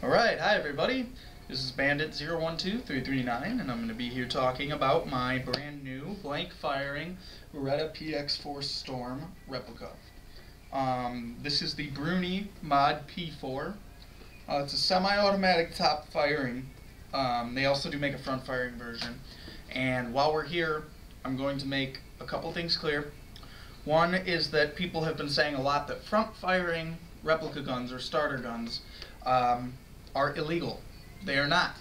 Alright, hi everybody. This is Bandit012339 and I'm going to be here talking about my brand new blank firing Beretta PX4 Storm replica. This is the Bruni Mod P4. It's a semi-automatic top firing. They also do make a front firing version. And while we're here, I'm going to make a couple things clear. One is that people have been saying a lot that front firing replica guns or starter guns are illegal. They are not.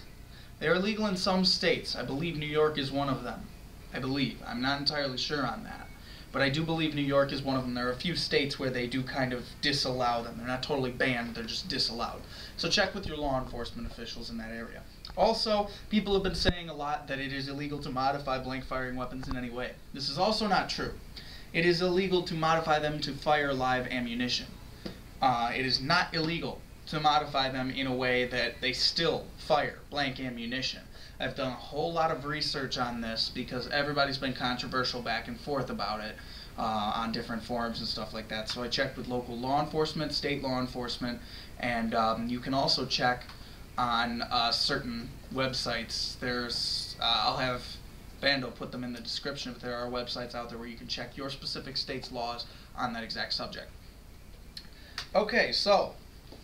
They are illegal in some states. I believe New York is one of them. I believe. I'm not entirely sure on that. But I do believe New York is one of them. There are a few states where they do kind of disallow them. They're not totally banned, they're just disallowed. So check with your law enforcement officials in that area. Also, people have been saying a lot that it is illegal to modify blank firing weapons in any way. This is also not true. It is illegal to modify them to fire live ammunition. It is not illegal to modify them in a way that they still fire blank ammunition. I've done a whole lot of research on this because everybody's been controversial back and forth about it on different forums and stuff like that. So I checked with local law enforcement, state law enforcement, and you can also check on certain websites. There's, I'll have Bando put them in the description, but there are websites out there where you can check your specific state's laws on that exact subject. Okay, so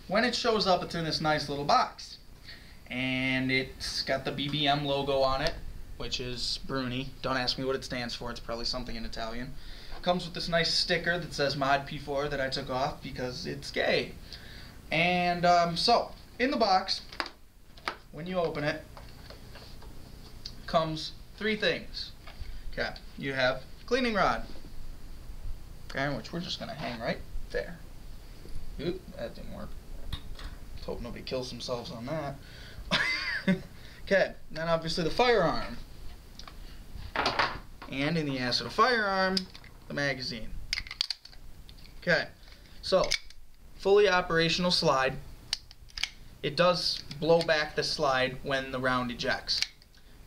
when it shows up, it's in this nice little box. And it's got the BBM logo on it, which is Bruni. Don't ask me what it stands for. It's probably something in Italian. Comes with this nice sticker that says Mod P4 that I took off because it's gay. And so, in the box, when you open it, comes three things. Okay, you have cleaning rod. Okay, which we're just going to hang right there. Oop, that didn't work. Let's hope nobody kills themselves on that. Okay, then obviously the firearm. And in the ass of the firearm, the magazine. Okay, so fully operational slide. It does blow back the slide when the round ejects.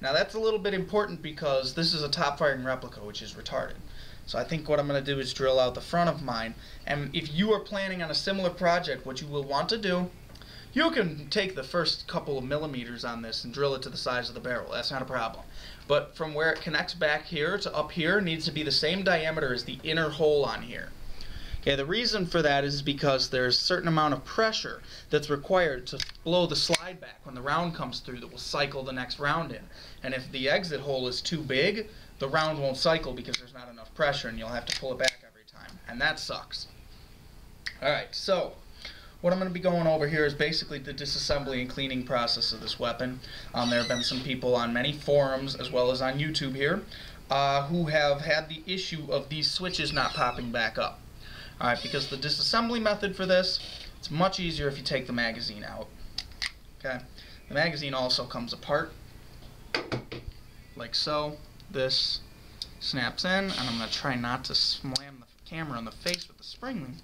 Now that's a little bit important because this is a top firing replica, which is retarded. So I think what I'm going to do is drill out the front of mine. And if you are planning on a similar project, what you will want to do, you can take the first couple of millimeters on this and drill it to the size of the barrel. That's not a problem. But from where it connects back here to up here needs to be the same diameter as the inner hole on here. Okay, the reason for that is because there's a certain amount of pressure that's required to blow the slide back when the round comes through that will cycle the next round in. And if the exit hole is too big, the round won't cycle because there's not enough pressure and you'll have to pull it back every time. And that sucks. Alright, so what I'm going to be going over here is basically the disassembly and cleaning process of this weapon. There have been some people on many forums as well as on YouTube here who have had the issue of these switches not popping back up. Alright, because the disassembly method for this, it's much easier if you take the magazine out. Okay, the magazine also comes apart like so. This snaps in, and I'm going to try not to slam the camera in the face with the spring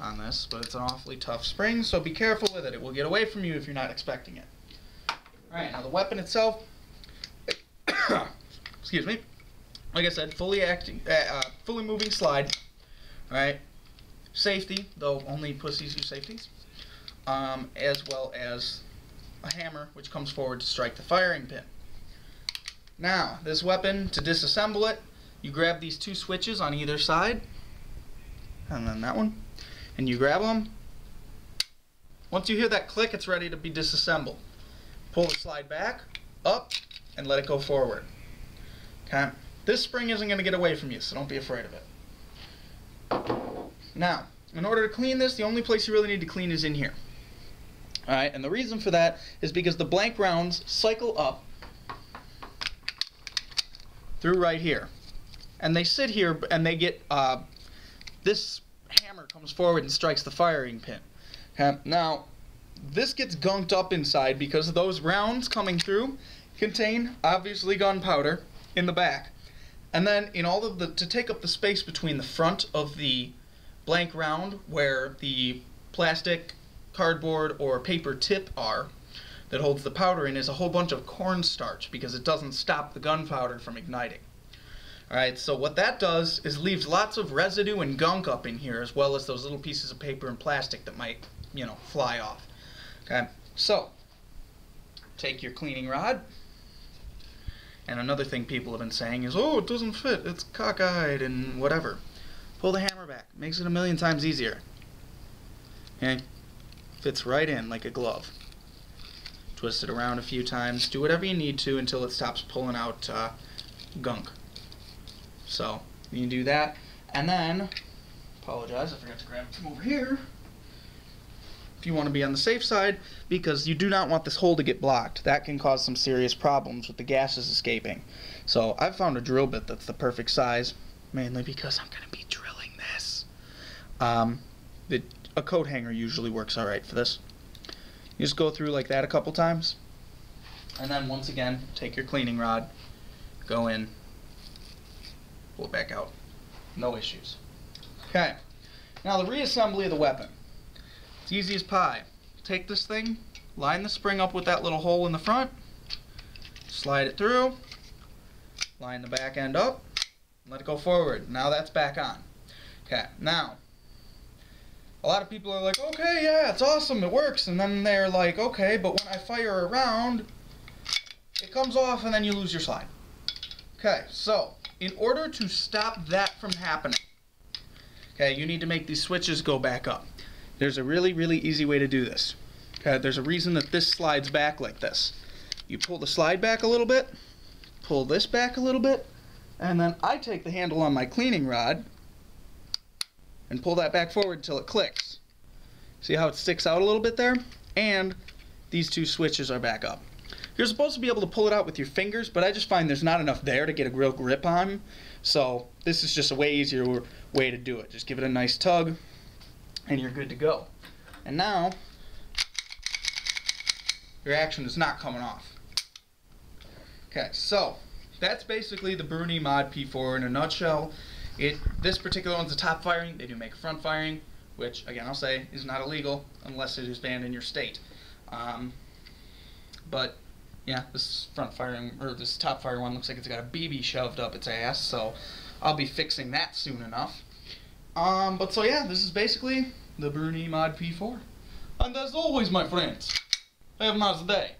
on this, but it's an awfully tough spring, so be careful with it. It will get away from you if you're not expecting it. Alright, now the weapon itself, excuse me, like I said, fully moving slide. Alright, safety, though only pussies use safeties, as well as a hammer which comes forward to strike the firing pin. Now, this weapon, to disassemble it, you grab these two switches on either side, and then that one, and you grab them. Once you hear that click, it's ready to be disassembled. Pull the slide back, up, and let it go forward. Okay? This spring isn't going to get away from you, so don't be afraid of it. Now, in order to clean this, the only place you really need to clean is in here. Alright, and the reason for that is because the blank rounds cycle up through right here. And they sit here and they get, this hammer comes forward and strikes the firing pin. Okay? Now, this gets gunked up inside because those rounds coming through contain, obviously, gunpowder in the back. And then, in all of to take up the space between the front of the blank round, where the plastic, cardboard, or paper tip are, that holds the powder in, is a whole bunch of cornstarch because it doesn't stop the gunpowder from igniting. Alright, so what that does is leaves lots of residue and gunk up in here, as well as those little pieces of paper and plastic that might, you know, fly off. Okay, So, take your cleaning rod, and another thing people have been saying is, oh, it doesn't fit, it's cockeyed and whatever. Pull the hammer back, makes it a million times easier. Okay, fits right in like a glove. Twist it around a few times, do whatever you need to until it stops pulling out gunk. So, you can do that, and then, apologize, I forgot to grab it from over here. If you want to be on the safe side, because you do not want this hole to get blocked. That can cause some serious problems with the gases escaping. So I've found a drill bit that's the perfect size, mainly because I'm going to be drilling this. A coat hanger usually works alright for this. You just go through like that a couple times, and then once again, take your cleaning rod, go in, pull it back out. No issues. Okay, now the reassembly of the weapon. It's easy as pie. Take this thing, line the spring up with that little hole in the front, slide it through, line the back end up, let it go forward. Now that's back on. Okay, now, a lot of people are like, okay, yeah, it's awesome, it works, and then they're like, okay, but when I fire around, it comes off and then you lose your slide. Okay, so, in order to stop that from happening, okay, you need to make these switches go back up. There's a really, really easy way to do this. Okay, there's a reason that this slides back like this. You pull the slide back a little bit, pull this back a little bit, and then I take the handle on my cleaning rod and pull that back forward until it clicks. See how it sticks out a little bit there? And these two switches are back up. You're supposed to be able to pull it out with your fingers, but I just find there's not enough there to get a real grip on. So this is just a way easier way to do it. Just give it a nice tug, and you're good to go. And now, your action is not coming off. Okay, so that's basically the Bruni Mod P4 in a nutshell. This particular one's a top firing. They do make a front firing, which again I'll say is not illegal unless it is banned in your state. But yeah, this front firing, or this top fire one, looks like it's got a BB shoved up its ass, so I'll be fixing that soon enough. But so yeah, this is basically the Bruni Mod P4. And as always, my friends, have a nice day.